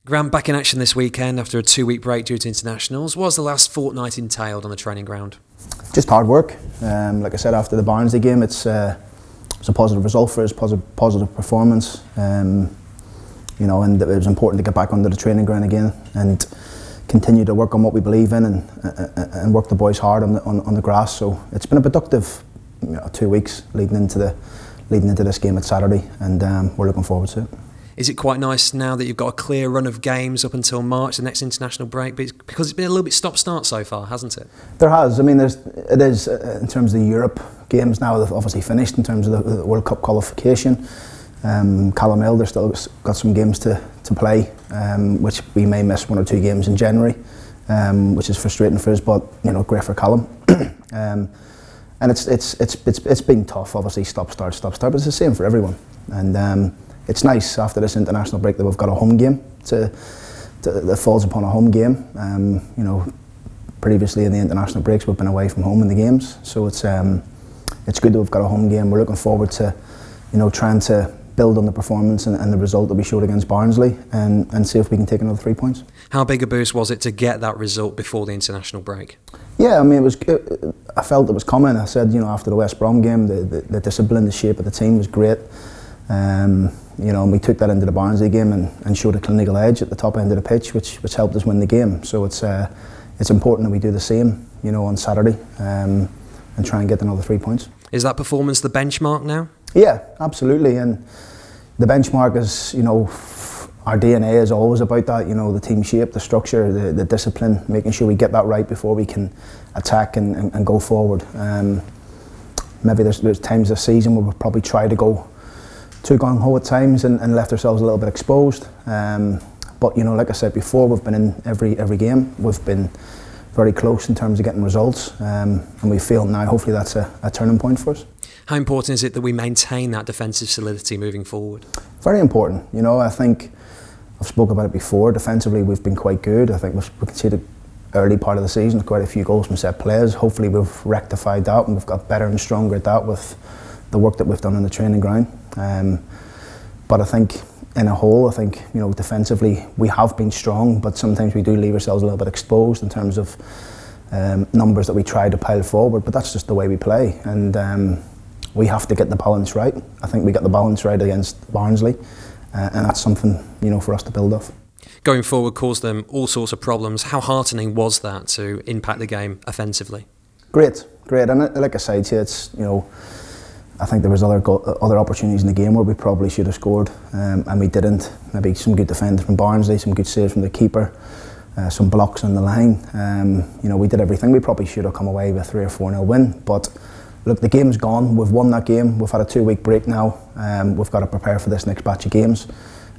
Grant back in action this weekend after a 2-week break due to internationals. What was the last fortnight entailed on the training ground? Just hard work. Like I said, after the Barnsley game, it's a positive result for us, positive performance. And it was important to get back onto the training ground again and continue to work on what we believe in and work the boys hard on the grass. So it's been a productive 2 weeks leading into this game at Saturday, and we're looking forward to it. Is it quite nice now that you've got a clear run of games up until March, the next international break? Because it's been a little bit stop-start so far, hasn't it? There has. I mean, it is in terms of the Europe games now. They've obviously finished in terms of the World Cup qualification. Callum Hill, they've still got some games to play, which we may miss 1 or 2 games in January, which is frustrating for us. But great for Callum. And it's been tough. Obviously, stop-start, but it's the same for everyone. And it's nice after this international break that we've got a home game that falls upon a home game. Previously in the international breaks we've been away from home in the games, so it's good that we've got a home game. We're looking forward to trying to build on the performance and the result that we showed against Barnsley and see if we can take another 3 points. How big a boost was it to get that result before the international break? Yeah, I mean, I felt it was coming. I said, after the West Brom game, the discipline, the shape of the team was great. And we took that into the Barnsley game and showed a clinical edge at the top end of the pitch, which helped us win the game. So it's important that we do the same, on Saturday, and try and get another 3 points. Is that performance the benchmark now? Yeah, absolutely. And the benchmark is, our DNA is always about that. The team shape, the structure, the discipline, making sure we get that right before we can attack and go forward. Maybe there's times this season where we've probably tried to go too gung-ho at times and left ourselves a little bit exposed. But like I said before, we've been in every game. We've been very close in terms of getting results, and we feel now hopefully that's a turning point for us. How important is it that we maintain that defensive solidity moving forward? Very important. I think I've spoken about it before. Defensively, we've been quite good. I think we conceded early part of the season quite a few goals from set plays. Hopefully, we've rectified that and we've got better and stronger at that with the work that we've done on the training ground. But I think in a whole, defensively we have been strong, but sometimes we do leave ourselves a little bit exposed in terms of numbers that we try to pile forward, but that's just the way we play, and we have to get the balance right. I think we got the balance right against Barnsley, and that's something for us to build off. Going forward caused them all sorts of problems. How heartening was that to impact the game offensively? Great, and like I said to you, it's I think there was other opportunities in the game where we probably should have scored, and we didn't. Maybe some good defending from Barnsley, some good saves from the keeper, some blocks on the line. We did everything. We probably should have come away with 3 or 4-0 win. But look, the game's gone. We've won that game. We've had a 2-week break now. We've got to prepare for this next batch of games,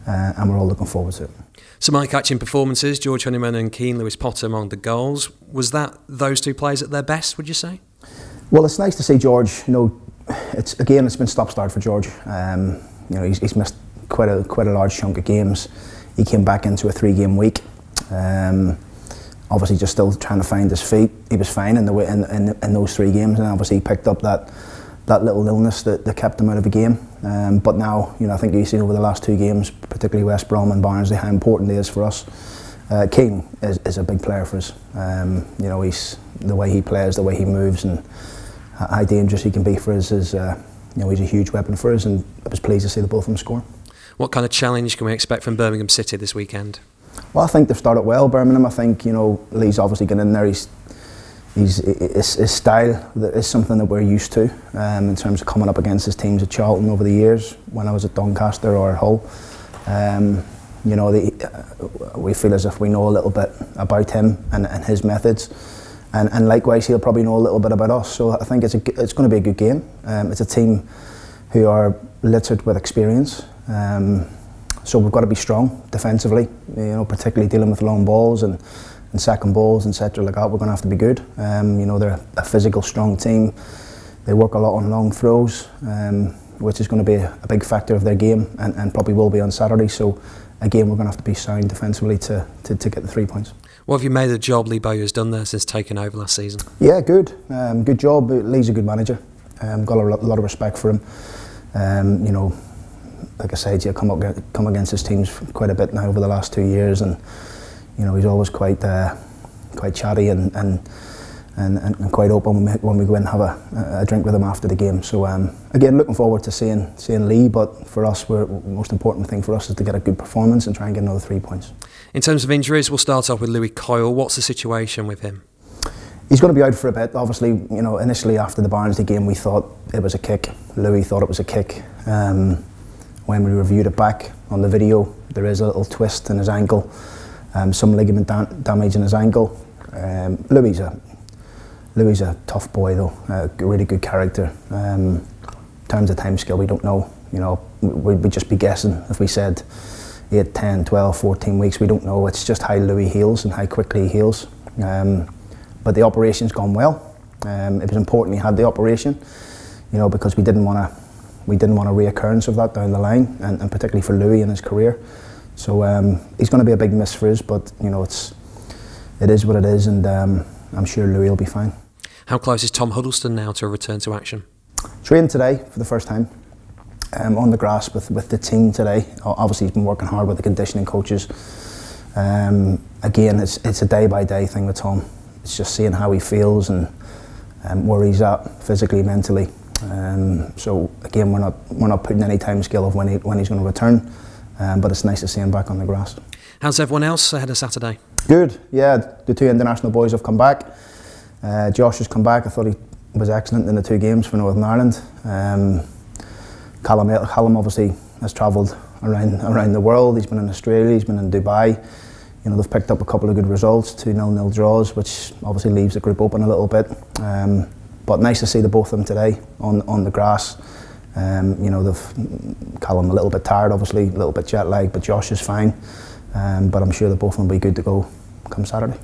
and we're all looking forward to it. Some eye-catching performances. George Honeyman and Keane Lewis-Potter among the goals. Was that those 2 players at their best, would you say? Well, it's nice to see George. It's been stop-start for George. He's missed quite a large chunk of games. He came back into a 3-game week. Obviously, just still trying to find his feet. He was fine in those 3 games, and obviously he picked up that little illness that kept him out of the game. But now, I think you've seen over the last 2 games, particularly West Brom and Barnsley, how important he is for us. Keane is a big player for us. He's the way he plays, the way he moves, and how dangerous he can be for us is, he's a huge weapon for us, and I was pleased to see the both of them score. What kind of challenge can we expect from Birmingham City this weekend? Well, I think they've started well, Birmingham. I think, Lee's obviously getting in there. His style is something that we're used to in terms of coming up against his teams at Charlton over the years, when I was at Doncaster or Hull. We feel as if we know a little bit about him and his methods. And likewise, he'll probably know a little bit about us. So I think it's going to be a good game. It's a team who are littered with experience. So we've got to be strong defensively, particularly dealing with long balls and second balls, etc. like that. We're going to have to be good. They're a physical, strong team. They work a lot on long throws, which is going to be a big factor of their game, and probably will be on Saturday. So again, we're going to have to be sound defensively to get the 3 points. What have you made of the job Lee Bowyer's done there since taking over last season? Yeah, good. Good job. Lee's a good manager. Got a lot of respect for him. like I said, you come against his teams quite a bit now over the last 2 years, and you know, he's always quite chatty and quite open when we go in and have a drink with him after the game. So again, looking forward to seeing Lee, but for us, the most important thing for us is to get a good performance and try and get another 3 points. In terms of injuries, we'll start off with Louis Coyle. What's the situation with him? He's going to be out for a bit. Obviously, you know, initially after the Barnsley game, we thought it was a kick. Louis thought it was a kick. When we reviewed it back on the video, there is a little twist in his ankle, some ligament damage in his ankle. Louis is a tough boy though, a really good character. In terms of time scale, we don't know. You know, we'd just be guessing if we said 8, 10, 12, 14 weeks. We don't know. It's just how Louis heals and how quickly he heals. But the operation's gone well. It was important he had the operation, you know, because we didn't want a reoccurrence of that down the line, and particularly for Louis in his career. So he's going to be a big miss for us, but you know, it is what it is, and I'm sure Louis will be fine. How close is Tom Huddleston now to a return to action? Trained today for the first time on the grass with the team today. Obviously, he's been working hard with the conditioning coaches. Again, it's a day-by-day thing with Tom. It's just seeing how he feels and where he's at physically, mentally. So again, we're not putting any time scale of when he's going to return, but it's nice to see him back on the grass. How's everyone else ahead of Saturday? Good, yeah. The 2 international boys have come back. Josh has come back. I thought he was excellent in the 2 games for Northern Ireland. Callum obviously has travelled around the world. He's been in Australia, he's been in Dubai. You know, they've picked up a couple of good results, 2 0-0 draws, which obviously leaves the group open a little bit. But nice to see the both of them today on the grass. You know, Callum a little bit tired, obviously, a little bit jet lagged, but Josh is fine. But I'm sure the both of them will be good to go come Saturday.